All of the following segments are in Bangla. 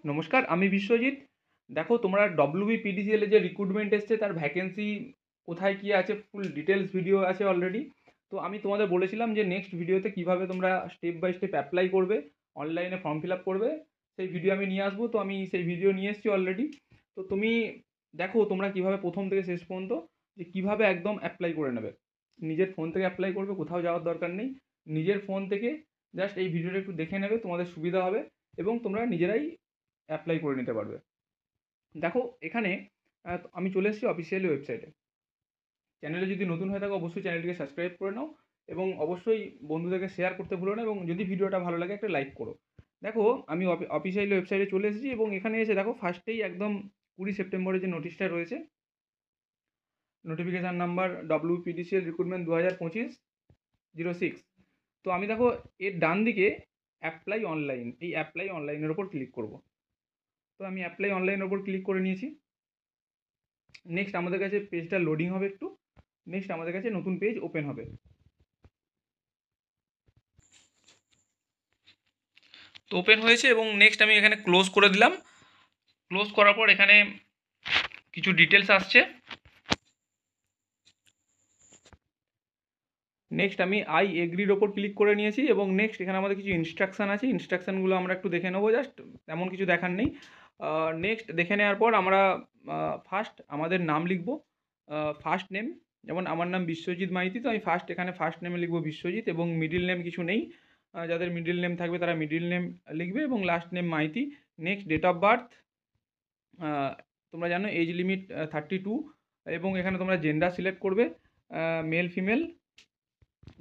নমস্কার, আমি বিশ্বজিৎ। দেখো, তোমরা WBPDCL এ যে রিক্রুটমেন্ট এসছে তার ভ্যাকেন্সি কোথায় কী আছে ফুল ডিটেলস ভিডিও আছে অলরেডি। তো আমি তোমাদের বলেছিলাম যে নেক্সট ভিডিওতে কিভাবে তোমরা স্টেপ বাই স্টেপ অ্যাপ্লাই করবে, অনলাইনে ফর্ম ফিল আপ করবে, সেই ভিডিও আমি নিয়ে আসবো। তো আমি সেই ভিডিও নিয়ে এসেছি অলরেডি। তো তুমি দেখো তোমরা কিভাবে প্রথম থেকে শেষ পর্যন্ত যে কিভাবে একদম অ্যাপ্লাই করে নেবে। নিজের ফোন থেকে অ্যাপ্লাই করবে, কোথাও যাওয়ার দরকার নেই। নিজের ফোন থেকে জাস্ট এই ভিডিওটা একটু দেখে নেবে, তোমাদের সুবিধা হবে এবং তোমরা নিজেরাই অ্যাপ্লাই করে নিতে পারবে। দেখো এখানে আমি চলে এসেছি অফিসিয়ালি ওয়েবসাইটে। চ্যানেলে যদি নতুন হয়ে থাকো অবশ্যই চ্যানেলটিকে সাবস্ক্রাইব করে নাও এবং অবশ্যই বন্ধুদেরকে শেয়ার করতে ভুলো না, এবং যদি ভিডিওটা ভালো লাগে একটা লাইক করো। দেখো আমি অফিসিয়ালি ওয়েবসাইটে চলে এসেছি এবং এখানে এসে দেখো ফার্স্টেই একদম 20 সেপ্টেম্বরে যে নোটিশটা রয়েছে, নোটিফিকেশান নাম্বার WPDCL রিক্রুটমেন্ট 2025-06। তো আমি দেখো এর ডান দিকে অ্যাপ্লাই অনলাইন, এই অ্যাপ্লাই অনলাইনের ওপর ক্লিক করব। তো আমি অ্যাপ্লাই অনলাইনের ওপর ক্লিক করে নিয়েছি। নেক্সট আমাদের কাছে পেজটা লোডিং হবে একটু। নেক্সট আমাদের কাছে নতুন পেজ ওপেন হবে। তো ওপেন হয়েছে এবং নেক্সট আমি এখানে ক্লোজ করে দিলাম। ক্লোজ করার পর এখানে কিছু ডিটেলস আসছে। নেক্সট আমি আই এগ্রির ওপর ক্লিক করে নিয়েছি এবং নেক্সট এখানে আমাদের কিছু ইনস্ট্রাকশান আছে। ইনস্ট্রাকশানগুলো আমরা একটু দেখে নেবো, জাস্ট তেমন কিছু দেখার নেই। নেক্সট দেখে নেওয়ার পর আমরা ফার্স্ট আমাদের নাম লিখব, ফার্স্ট নেম। যেমন আমার নাম বিশ্বজিৎ মাইতি, তো আমি এখানে ফার্স্ট নেমে লিখব বিশ্বজিৎ এবং মিডিল নেম কিছু নেই। যাদের মিডিল নেম থাকবে তারা মিডিল নেম লিখবে এবং last name Maiti. Next date of birth, তোমরা জানো এজ লিমিট 32 এবং এখানে তোমরা জেন্ডার সিলেক্ট করবে মেল ফিমেল।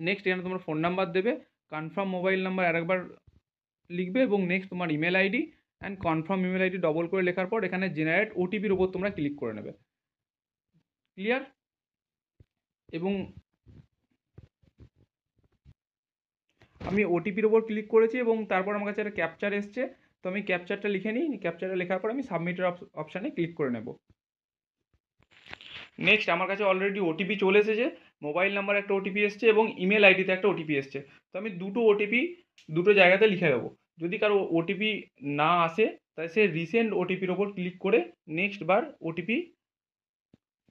নেক্সট এখানে তোমার ফোন নাম্বার দেবে, কনফার্ম মোবাইল নাম্বার আরেকবার লিখবে এবং নেক্সট তোমার email ID and confirm email ID double করে লেখার পর এখানে জেনারেট ওটিপির ওপর তোমরা ক্লিক করে নেবে। ক্লিয়ার? এবং আমি ওটিপির ওপর ক্লিক করেছি এবং তারপর আমার কাছে একটা ক্যাপচার এসছে। তো আমি ক্যাপচারটা লিখে নিই। ক্যাপচারটা লেখার পর আমি সাবমিটের অপশানে ক্লিক করে নেব। নেক্সট আমার কাছে অলরেডি ওটিপি চলে এসেছে। মোবাইল নাম্বার একটা ওটিপি এসছে এবং ইমেল আইডিতে একটা ওটিপি এসছে। তো আমি দুটো ওটিপি দুটো জায়গাতে লিখে দেবো। যদি কারো ওটিপি না আসে তাহলে সে রিসেন্ট ওটিপির ওপর ক্লিক করে নেক্সট বার ওটিপি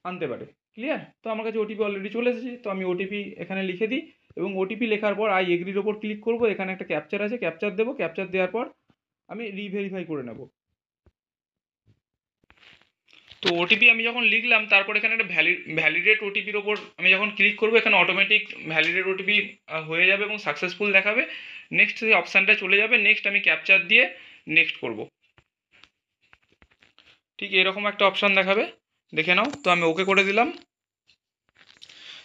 আনতে পারে। ক্লিয়ার? তো আমার কাছে ওটিপি অলরেডি চলে এসেছে, তো আমি ওটিপি এখানে লিখে দিই এবং ওটিপি লেখার পর আই এগ্রির ওপর ক্লিক করব। এখানে একটা ক্যাপচার আছে, ক্যাপচার দেবো। ক্যাপচার দেওয়ার পর আমি রিভেরিফাই করে নেব। তো ওটিপি আমি যখন লিখলাম তারপর এখানে একটা ভ্যালিডেট ওটিপির ওপর আমি যখন ক্লিক করবো এখানে অটোমেটিক ভ্যালিডেট ওটিপি হয়ে যাবে এবং সাকসেসফুল দেখাবে। নেক্সট সেই অপশানটা চলে যাবে। নেক্সট আমি ক্যাপচার দিয়ে নেক্সট করব। ঠিক এরকম একটা অপশান দেখাবে, দেখে নাও। তো আমি ওকে করে দিলাম।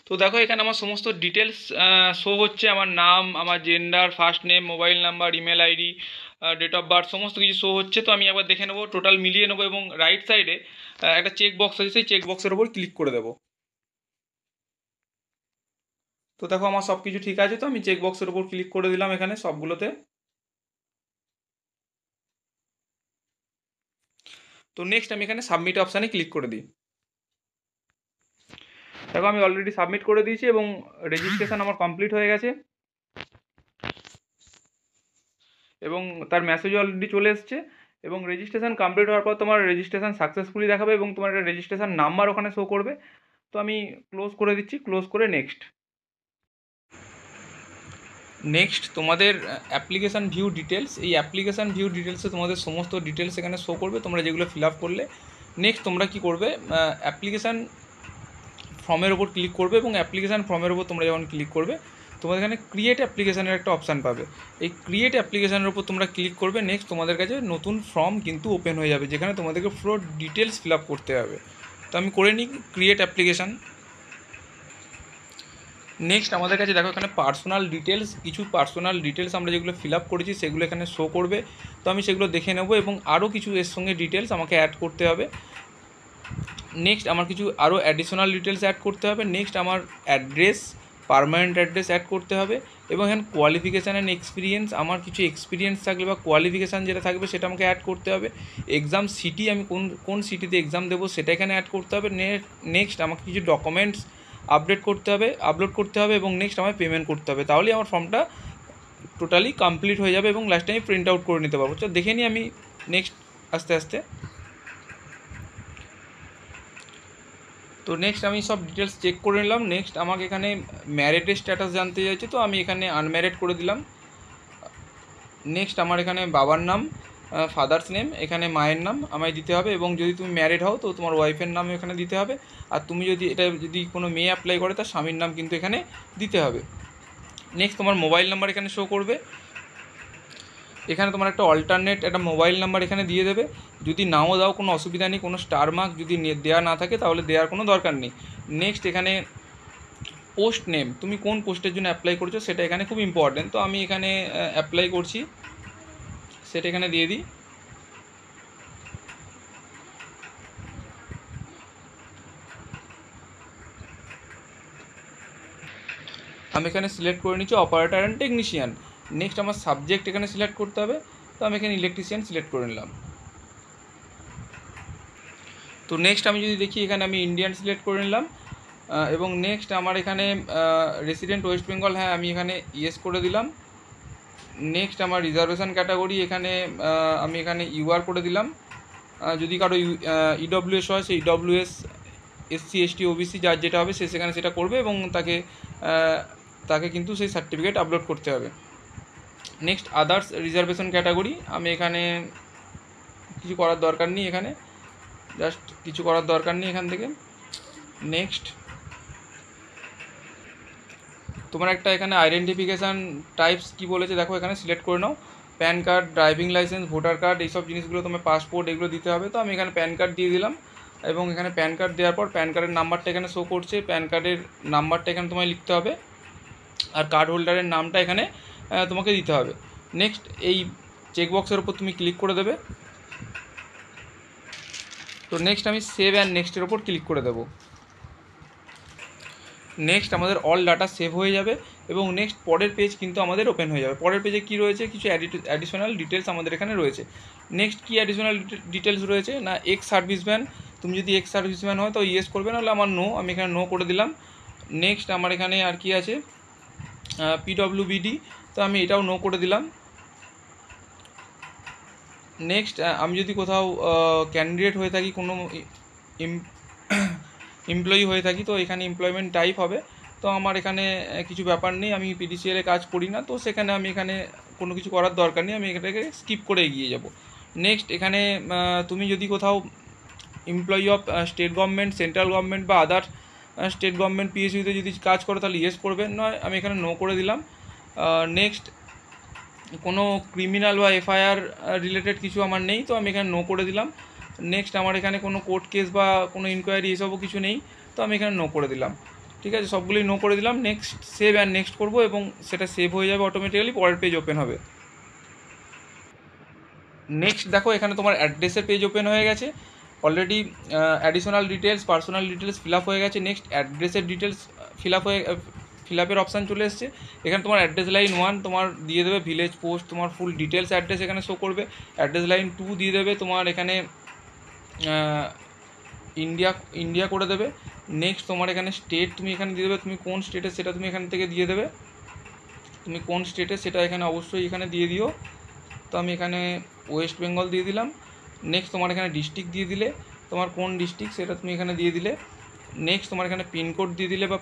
তো দেখো এখানে আমার সমস্ত ডিটেলস শো হচ্ছে, আমার নাম, আমার gender, first name, mobile number, email ID, date of birth সমস্ত কিছু শো হচ্ছে। তো আমি একবার দেখে নেবো, টোটাল মিলিয়ে নেবো এবং রাইট সাইডে একটা চেক বক্স আছে, সেই চেক বক্সের ওপর ক্লিক করে দেবো। তো দেখো আমার সব কিছু ঠিক আছে, তো আমি চেক বক্সের ওপর ক্লিক করে দিলাম এখানে সবগুলোতে। তো নেক্সট আমি এখানে সাবমিট অপশানে ক্লিক করে দিই। দেখো আমি অলরেডি সাবমিট করে দিয়েছি এবং রেজিস্ট্রেশন আমার কমপ্লিট হয়ে গেছে এবং তার মেসেজ অলরেডি চলে এসছে। এবং রেজিস্ট্রেশন কমপ্লিট হওয়ার পর তোমার রেজিস্ট্রেশন সাকসেসফুলি দেখাবে এবং তোমার একটা রেজিস্ট্রেশন নাম্বার ওখানে শো করবে। তো আমি ক্লোজ করে দিচ্ছি, ক্লোজ করে নেক্সট। নেক্সট তোমাদের অ্যাপ্লিকেশান ভিউ ডিটেলস, এই অ্যাপ্লিকেশান ভিউ ডিটেলসে তোমাদের সমস্ত ডিটেলস এখানে শো করবে তোমরা যেগুলো ফিল আপ করলে। নেক্সট তোমরা কী করবে, অ্যাপ্লিকেশান ফর্মের ওপর ক্লিক করবে এবং অ্যাপ্লিকেশান ফর্মের ওপর তোমরা যখন ক্লিক করবে তোমাদের এখানে ক্রিয়েট অ্যাপ্লিকেশানের একটা অপশান পাবে। এই ক্রিয়েট অ্যাপ্লিকেশানের ওপর তোমরা ক্লিক করবে। নেক্সট তোমাদের কাছে নতুন ফর্ম কিন্তু ওপেন হয়ে যাবে যেখানে তোমাদেরকে পুরো ডিটেলস ফিল আপ করতে হবে। তো আমি করে নিই ক্রিয়েট অ্যাপ্লিকেশান। নেক্সট আমাদের কাছে দেখো এখানে পার্সোনাল ডিটেলস, কিছু পার্সোনাল ডিটেলস আমরা যেগুলো ফিল আপ করেছি সেগুলো এখানে শো করবে। তো আমি সেগুলো দেখে নেব এবং আরও কিছু এর সঙ্গে ডিটেলস আমাকে অ্যাড করতে হবে। নেক্সট আমার কিছু আরও অ্যাডিশনাল ডিটেলস অ্যাড করতে হবে। নেক্সট আমার অ্যাড্রেস, পারমানেন্ট অ্যাড্রেস অ্যাড করতে হবে এবং এখানে কোয়ালিফিকেশান অ্যান্ড এক্সপিরিয়েন্স, আমার কিছু এক্সপিরিয়েন্স থাকলে বা কোয়ালিফিকেশান যেটা থাকবে সেটা আমাকে অ্যাড করতে হবে। এক্সাম সিটি, আমি কোন সিটিতে এক্সাম দেবো সেটা এখানে অ্যাড করতে হবে। নেক্সট আমাকে কিছু ডকুমেন্টস আপলোড করতে হবে এবং নেক্সট আমায় পেমেন্ট করতে হবে। তাহলেই আমার ফর্মটা টোটালি কমপ্লিট হয়ে যাবে এবং লাস্টে আমি প্রিন্ট আউট করে নিতে পারবো। তো দেখে নিই আমি নেক্সট আস্তে আস্তে। তো নেক্সট আমি সব ডিটেলস চেক করে নিলাম। নেক্সট আমাকে এখানে ম্যারিডের স্ট্যাটাস জানতে চাইছে, তো আমি এখানে আনম্যারিড করে দিলাম। নেক্সট আমার এখানে বাবার নাম, ফাদার্স নেম, এখানে মায়ের নাম আমায় দিতে হবে, এবং যদি তুমি ম্যারিড হও তো তোমার ওয়াইফের নাম এখানে দিতে হবে। আর তুমি যদি এটা যদি কোনো মেয়ে অ্যাপ্লাই করে তার স্বামীর নাম কিন্তু এখানে দিতে হবে। নেক্সট তোমার মোবাইল নাম্বার এখানে শো করবে। এখানে তোমার একটা অল্টারনেট একটা মোবাইল নাম্বার এখানে দিয়ে দেবে। যদি নাও দাও কোনো অসুবিধা নেই, কোনো স্টার মার্ক যদি দেওয়া না থাকে তাহলে দেওয়ার কোনো দরকার নেই। নেক্সট এখানে পোস্ট নেম, তুমি কোন পোস্টের জন্য অ্যাপ্লাই করছো সেটা এখানে খুব ইম্পর্টেন্ট। তো আমি এখানে অ্যাপ্লাই করছি, সেটা এখানে দিয়ে দিই। আমি এখানে সিলেক্ট করে নিচ্ছি অপারেটর অ্যান্ড টেকনিশিয়ান। নেক্সট আমার সাবজেক্ট এখানে সিলেক্ট করতে হবে, তো আমি এখানে ইলেকট্রিশিয়ান সিলেক্ট করে নিলাম। তো নেক্সট আমি যদি দেখি এখানে আমি ইন্ডিয়ান সিলেক্ট করে নিলাম, এবং নেক্সট আমার এখানে রেসিডেন্ট ওয়েস্ট বেঙ্গল, হ্যাঁ আমি এখানে ইয়েস করে দিলাম। নেক্সট আমার রিজার্ভেশন ক্যাটাগরি এখানে আমি এখানে ইউআর করে দিলাম। যদি কারো ইডব্লিউএস হয় সেই ইডব্লিউএস, এসসি এসটি ওবিসি যার যেটা হবে সে সেখানে সেটা করবে, এবং তাকে কিন্তু সেই সার্টিফিকেট আপলোড করতে হবে। নেক্সট আদার্স রিজার্ভেশন ক্যাটাগরি, আমি এখানে কিছু করার দরকার নেই, এখানে জাস্ট কিছু করার দরকার নেই এখান থেকে। নেক্সট তোমার একটা এখানে আইডেন্টিফিকেশান টাইপস কি বলেছে দেখো, এখানে সিলেক্ট করে নাও। PAN card, driving licence, voter card, এইসব জিনিসগুলো তোমার পাসপোর্ট এগুলো দিতে হবে। তো আমি এখানে প্যান কার্ড দিয়ে দিলাম, এবং এখানে প্যান কার্ড দেওয়ার পর প্যান কার্ডের নাম্বারটা এখানে শো করছে, প্যান কার্ডের নাম্বারটা এখানে তোমায় লিখতে হবে, আর কার্ড হোল্ডারের নামটা এখানে তোমাকে দিতে হবে। নেক্সট এই চেকবক্সের উপর তুমি ক্লিক করে দেবে। তো নেক্সট আমি সেভ অ্যান্ড নেক্সটের ওপর ক্লিক করে দেবো। নেক্সট আমাদের অল ডাটা সেভ হয়ে যাবে, এবং নেক্সট পরের পেজ কিন্তু আমাদের ওপেন হয়ে যাবে। পরের পেজে কী রয়েছে, কিছু অ্যাডিশনাল ডিটেলস আমাদের এখানে রয়েছে। নেক্সট কী অ্যাডিশনাল ডিটেলস রয়েছে না, এক্স সার্ভিসম্যান, তুমি যদি এক্স সার্ভিসম্যান হয় তো ইয়েস করবে, নাহলে আমার নো, আমি এখানে নো করে দিলাম। নেক্সট আমার এখানে আর কি আছে, পিডব্লিউবিডি, তো আমি এটাও নো করে দিলাম। নেক্সট আমি যদি কোথাও ক্যান্ডিডেট হয়ে থাকি, কোনো এমপ্লয়ি হয়ে থাকি, তো এখানে এমপ্লয়মেন্ট টাইপ হবে। তো আমার এখানে কিছু ব্যাপার নেই, আমি পিডিসিএলে কাজ করি না, তো সেখানে আমি এখানে কোনো কিছু করার দরকার নেই, আমি এটাকে স্কিপ করে এগিয়ে যাব। নেক্সট এখানে তুমি যদি কোথাও employee of state government, central government বা আদার স্টেট গভর্নমেন্ট পিএসইউতে যদি কাজ করো তাহলে ইয়েস করবেন, নয় আমি এখানে নো করে দিলাম। নেক্সট কোনো ক্রিমিনাল বা এফআইআর রিলেটেড কিছু আমার নেই, তো আমি এখানে নো করে দিলাম। নেক্সট আমার এখানে কোনো কোর্ট কেস বা কোনো ইনকোয়ারি এসবও কিছু নেই, তো আমি এখানে নো করে দিলাম। ঠিক আছে, সবগুলোই নো করে দিলাম। নেক্সট সেভ অ্যান্ড নেক্সট করবো, এবং সেটা সেভ হয়ে যাবে অটোমেটিক্যালি, পরের পেজ ওপেন হবে। নেক্সট দেখো এখানে তোমার অ্যাড্রেসের পেজ ওপেন হয়ে গেছে। Already additional details, personal details fill up হয়ে গেছে। নেক্সট অ্যাড্রেসের ডিটেলস ফিল আপের অপশান চলে এসেছে। এখানে তোমার অ্যাড্রেস লাইন 1 তোমার দিয়ে দেবে ভিলেজ পোস্ট, তোমার ফুল ডিটেলস অ্যাড্রেস এখানে শো করবে। অ্যাড্রেস লাইন 2 দিয়ে দেবে তোমার এখানে ইন্ডিয়া করে দেবে। নেক্সট তোমার এখানে স্টেট তুমি এখানে দিয়ে দেবে, তুমি কোন স্টেটে সেটা তুমি এখান থেকে দিয়ে দেবে, তুমি কোন স্টেটে সেটা এখানে অবশ্যই এখানে দিয়ে দিও। তো আমি এখানে ওয়েস্ট বেঙ্গল দিয়ে দিলাম। নেক্সট তোমার এখানে ডিস্ট্রিক্ট দিয়ে দিলে, তোমার কোন ডিস্ট্রিক্ট সেটা তুমি এখানে দিয়ে দিলে। নেক্সট তোমার এখানে পিনকোড দিয়ে দিলে, বা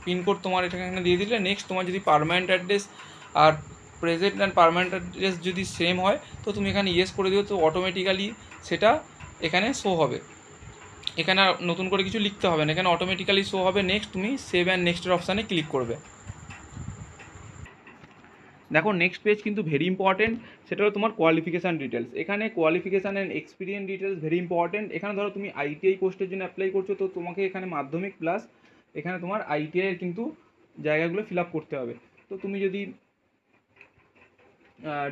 পিনকোড তোমার এখানে দিয়ে দিলে। নেক্সট তোমার যদি পার্মানেন্ট অ্যাড্রেস আর প্রেজেন্ট অ্যান্ড পার্মানেন্ট অ্যাড্রেস যদি সেম হয় তো তুমি এখানে ইয়েস করে দিও, তো অটোমেটিক্যালি সেটা এখানে শো হবে। এখানে আর নতুন করে কিছু লিখতে হবে না, এখানে অটোমেটিক্যালি শো হবে। নেক্সট তুমি সেভ অ্যান্ড নেক্সটের অপশানে ক্লিক করবে। দেখো নেক্সট পেজ কিন্তু ভেরি ইম্পর্টেন্ট, সেটা হলো তোমার কোয়ালিফিকেশান ডিটেলস। এখানে qualification and experience details very important. এখানে ধরো তুমি আইটিআই পোস্টের জন্য অ্যাপ্লাই করছো, তো তোমাকে এখানে মাধ্যমিক প্লাস এখানে তোমার আইটিআইয়ের কিন্তু জায়গাগুলো ফিল আপ করতে হবে। তো তুমি যদি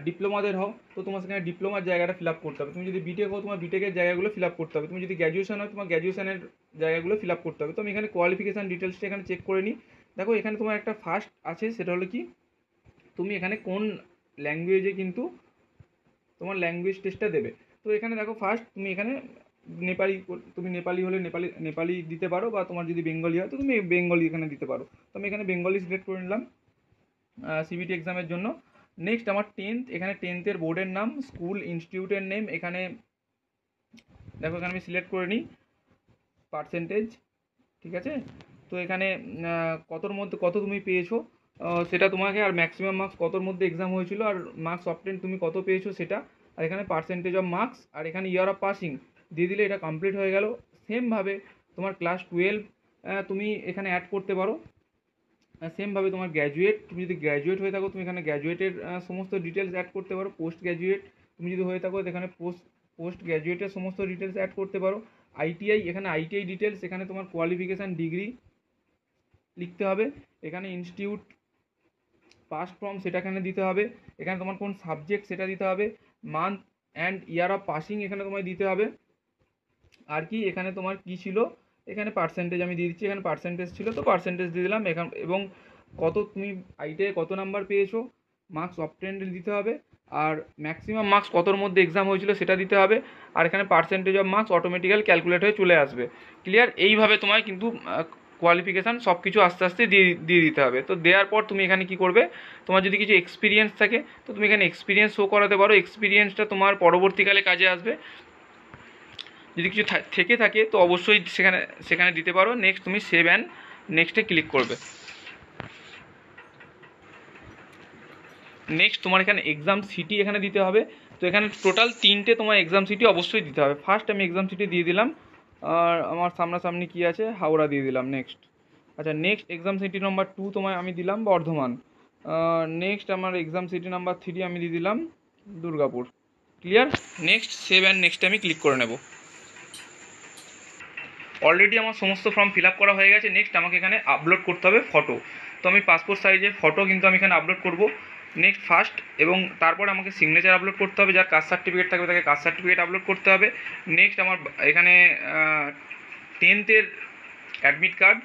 ডিপ্লোমাদের হও তো তোমার সেখানে ডিপ্লোমার জায়গাটা ফিল আপ করতে হবে। তুমি যদি বিটেক হও তোমার বিটেকের জায়গাগুলো ফিল আপ করতে হবে। তুমি যদি গ্র্যাজুয়েশন হয় তোমার গ্র্যাজুয়েশনের জায়গাগুলো ফিল আপ করতে হবে। তো আমি এখানে কোয়ালিফিকেশান ডিটেলসটা এখানে চেক করে নিই। দেখো এখানে তোমার একটা ফার্স্ট আছে, সেটা হলো কি তুমি এখানে কোন ল্যাঙ্গুয়েজে কিন্তু তোমার ল্যাঙ্গুয়েজ টেস্টটা দেবে। তো এখানে দেখো ফার্স্ট তুমি এখানে তুমি নেপালি হলে নেপালি দিতে পারো, বা তোমার যদি বেঙ্গলি হয় তো তুমি বেঙ্গলি এখানে দিতে পারো। তো আমি এখানে বেঙ্গলি সিলেক্ট করে নিলাম সিবিটি এক্সামের জন্য। নেক্সট আমার 10th, এখানে 10th বোর্ডের নাম, স্কুল ইনস্টিটিউটের নেম, এখানে দেখো এখানে আমি সিলেক্ট করে নিই পার্সেন্টেজ, ঠিক আছে। তো এখানে কতর মধ্যে কত তুমি পেয়েছো সেটা তোমাকে, আর ম্যাক্সিমাম মার্কস কতর মধ্যে এক্সাম হয়েছিল, আর মার্কস অবটেন তুমি কত পেয়েছো সেটা, আর এখানে পার্সেন্টেজ অফ মার্কস, আর এখানে ইয়ার অফ পাসিং দিয়ে দিলে এটা কমপ্লিট হয়ে গেল। সেমভাবে তোমার ক্লাস 12 তুমি এখানে অ্যাড করতে পারো। সেমভাবে তোমার গ্র্যাজুয়েট, তুমি যদি গ্র্যাজুয়েট হয়ে থাকো তুমি এখানে গ্র্যাজুয়েটের সমস্ত ডিটেলস অ্যাড করতে পারো। পোস্ট গ্র্যাজুয়েট তুমি যদি হয়ে থাকো এখানে পোস্ট গ্র্যাজুয়েটের সমস্ত ডিটেলস অ্যাড করতে পারো। আইটিআই, এখানে আইটিআই ডিটেলস, এখানে তোমার কোয়ালিফিকেশান ডিগ্রি লিখতে হবে। এখানে ইনস্টিটিউট পাস ফ্রম সেটা এখানে দিতে হবে। এখানে তোমার কোন সাবজেক্ট সেটা দিতে হবে। Month and year of passing এখানে তোমায় দিতে হবে। আর কি এখানে তোমার কি ছিল, এখানে পার্সেন্টেজ আমি দিয়ে দিচ্ছি, এখানে পার্সেন্টেজ ছিল তো পার্সেন্টেজ দিয়ে দিলাম এখান, এবং কত তুমি আইটিআই কত নাম্বার পেয়েছো, মার্কস অবটেন্ড দিতে হবে, আর ম্যাক্সিমাম মার্কস কতর মধ্যে এক্সাম হয়েছিল সেটা দিতে হবে। আর এখানে পার্সেন্টেজ অফ মার্কস অটোমেটিক্যাল ক্যালকুলেট হয়ে চলে আসবে। ক্লিয়ার? এইভাবে তোমায় কিন্তু কোয়ালিফিকেশান সব কিছু আস্তে আস্তে দিয়ে দিতে হবে। তো দেওয়ার পর তুমি এখানে কি করবে, তোমার যদি কিছু এক্সপিরিয়েন্স থাকে তো তুমি এখানে এক্সপিরিয়েন্স শো করাতে পারো। এক্সপিরিয়েন্সটা তোমার পরবর্তীকালে কাজে আসবে। যদি কিছু থেকে থাকে তো অবশ্যই সেখানে সেখানে দিতে পারো। নেক্সট তুমি সেভ অ্যান্ড নেক্সটে ক্লিক করবে। নেক্সট তোমার এখানে এক্সাম সিটি এখানে দিতে হবে। তো এখানে টোটাল 3টে তোমার এক্সাম সিটি অবশ্যই দিতে হবে। ফার্স্ট আমি এক্সাম সিটি দিয়ে দিলাম, আর আমার সামনাসামনি কী আছে, হাওড়া দিয়ে দিলাম। নেক্সট, আচ্ছা নেক্সট এক্সাম সিটি নাম্বার 2 তোমায় আমি দিলাম বর্ধমান। নেক্সট আমার এক্সাম সিটি নাম্বার 3 আমি দিয়ে দিলাম Durgapur. Clear? Next save and নেক্সটে আমি ক্লিক করে নেব। অলরেডি আমার সমস্ত ফর্ম ফিল আপ করা হয়ে গেছে। নেক্সট আমাকে এখানে আপলোড করতে হবে ফটো। তো আমি পাসপোর্ট সাইজের ফটো কিন্তু আমি এখানে আপলোড করব নেক্সট ফার্স্ট, এবং তারপর আমাকে সিগনেচার আপলোড করতে হবে। যার কাস্ট সার্টিফিকেট থাকবে তাকে কাস্ট সার্টিফিকেট আপলোড করতে হবে। নেক্সট আমার এখানে 10th-এর অ্যাডমিট কার্ড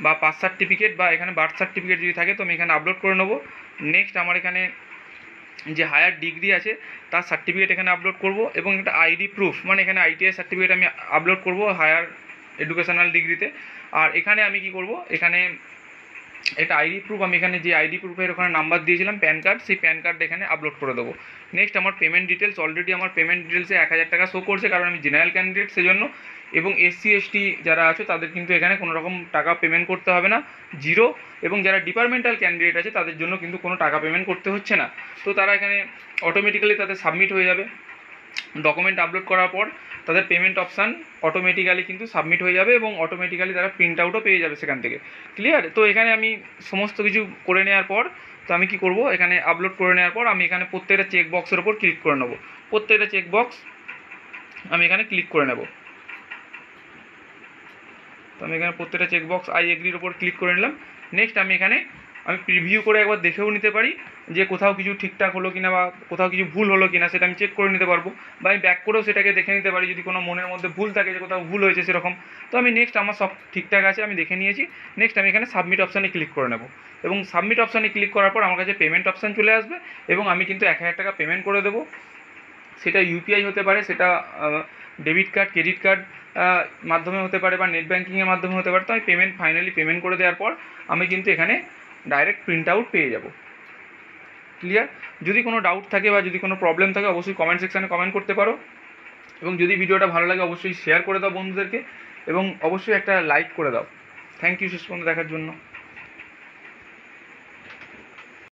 বা পাস সার্টিফিকেট বা এখানে বার্থ সার্টিফিকেট যদি থাকে তো আমি এখানে আপলোড করে নেবো। নেক্সট আমার এখানে যে হায়ার ডিগ্রি আছে তার সার্টিফিকেট এখানে আপলোড করব, এবং একটা আইডি প্রুফ মানে এখানে আইটিআই সার্টিফিকেট আমি আপলোড করব হায়ার এডুকেশনাল ডিগ্রিতে। আর এখানে আমি কি করব, এখানে একটা আইডি প্রুফ, আমি এখানে যে আইডি প্রুফের ওখানে নাম্বার দিয়েছিলাম প্যান কার্ড, সেই প্যান কার্ডটা এখানে আপলোড করে দেবো। নেক্সট আমার পেমেন্ট ডিটেলস, অলরেডি আমার পেমেন্ট ডিটেলসে 1000 টাকা শো করছে কারণ আমি জেনারেল ক্যান্ডিডেট সেজন্য, এবং এসসি এসটি যারা আছে তাদের কিন্তু এখানে কোনো রকম টাকা পেমেন্ট করতে হবে না, জিরো। এবং যারা ডিপার্টমেন্টাল ক্যান্ডিডেট আছে তাদের জন্য কিন্তু কোনো টাকা পেমেন্ট করতে হচ্ছে না। তো তারা এখানে অটোমেটিক্যালি তাদের সাবমিট হয়ে যাবে। ডকুমেন্ট আপলোড করার পর তাদের পেমেন্ট অপশান অটোমেটিক্যালি কিন্তু সাবমিট হয়ে যাবে, এবং অটোমেটিক্যালি তারা প্রিন্ট আউটও পেয়ে যাবে সেখান থেকে। ক্লিয়ার? তো এখানে আমি সমস্ত কিছু করে নেওয়ার পর তো আমি কি করব, এখানে আপলোড করে নেওয়ার পর আমি এখানে প্রত্যেকটা চেক বক্সের ওপর ক্লিক করে নেব। প্রত্যেকটা চেক বক্স আমি এখানে ক্লিক করে নেব। তো আমি এখানে প্রত্যেকটা চেক বক্স আই এগ্রির ওপর ক্লিক করে নিলাম। নেক্সট আমি এখানে প্রিভিউ করে একবার দেখেও নিতে পারি যে কোথাও কিছু ঠিকঠাক হলো কিনা বা কোথাও কিছু ভুল হলো কিনা, সেটা আমি চেক করে নিতে পারবো, বা আমি ব্যাক করেও সেটাকে দেখে নিতে পারি যদি কোনো মনের মধ্যে ভুল থাকে যে কোথাও ভুল হয়েছে সেরকম। তো আমি নেক্সট আমার সব ঠিকঠাক আছে আমি দেখে নিয়েছি। নেক্সট আমি এখানে সাবমিট অপশানে ক্লিক করে নেব, এবং সাবমিট অপশানে ক্লিক করার পর আমার কাছে পেমেন্ট অপশান চলে আসবে, এবং আমি কিন্তু 1000 টাকা পেমেন্ট করে দেবো। সেটা ইউপিআই হতে পারে, সেটা ডেবিট কার্ড, ক্রেডিট কার্ড মাধ্যমে হতে পারে, বা নেট ব্যাঙ্কিংয়ের মাধ্যমে হতে পারে। তো আমি ফাইনালি পেমেন্ট করে দেওয়ার পর আমি কিন্তু এখানে ডাইরেক্ট প্রিন্ট আউট পেয়ে যাব। ক্লিয়ার? যদি কোনো ডাউট থাকে বা যদি কোনো প্রবলেম থাকে অবশ্যই কমেন্ট সেকশানে কমেন্ট করতে পারো, এবং যদি ভিডিওটা ভালো লাগে অবশ্যই শেয়ার করে দাও বন্ধুদেরকে, এবং অবশ্যই একটা লাইক করে দাও। থ্যাংক ইউ শেষ পর্যন্ত দেখার জন্য।